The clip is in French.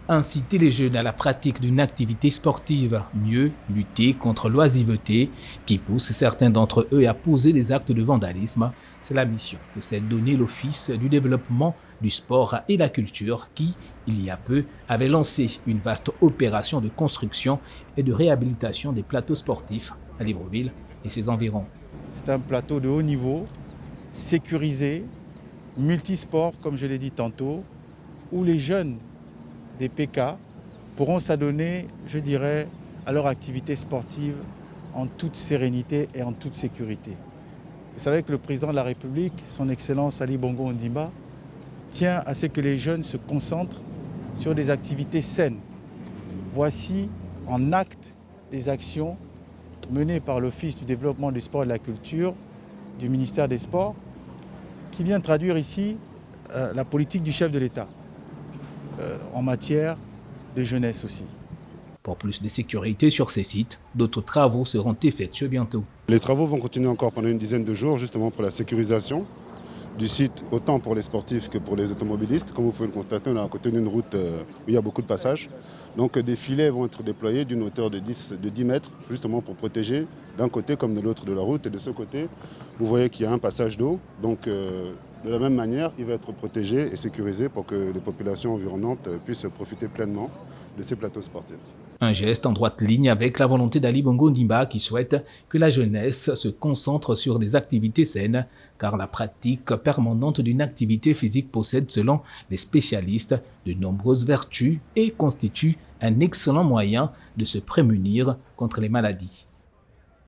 Inciter les jeunes à la pratique d'une activité sportive, mieux lutter contre l'oisiveté qui pousse certains d'entre eux à poser des actes de vandalisme, c'est la mission que s'est donnée l'Office du développement du sport et la culture qui, il y a peu, avait lancé une vaste opération de construction et de réhabilitation des plateaux sportifs à Libreville et ses environs. C'est un plateau de haut niveau, sécurisé, multisport, comme je l'ai dit tantôt, où les jeunes des PK pourront s'adonner, je dirais, à leur activité sportive en toute sérénité et en toute sécurité. Vous savez que le président de la République, son Excellence Ali Bongo Ondimba, tient à ce que les jeunes se concentrent sur des activités saines. Voici en acte des actions menées par l'Office du développement du sport et de la culture du ministère des Sports, qui vient traduire ici la politique du chef de l'État en matière de jeunesse aussi. Pour plus de sécurité sur ces sites, d'autres travaux seront effectués bientôt. Les travaux vont continuer encore pendant une dizaine de jours, justement pour la sécurisation du site, autant pour les sportifs que pour les automobilistes. Comme vous pouvez le constater, on est à côté d'une route où il y a beaucoup de passages. Donc des filets vont être déployés d'une hauteur de 10 mètres, justement pour protéger d'un côté comme de l'autre de la route. Et de ce côté, vous voyez qu'il y a un passage d'eau. Donc de la même manière, il va être protégé et sécurisé pour que les populations environnantes puissent profiter pleinement de ces plateaux sportifs. Un geste en droite ligne avec la volonté d'Ali Bongo Ondimba qui souhaite que la jeunesse se concentre sur des activités saines, car la pratique permanente d'une activité physique possède, selon les spécialistes, de nombreuses vertus et constitue un excellent moyen de se prémunir contre les maladies.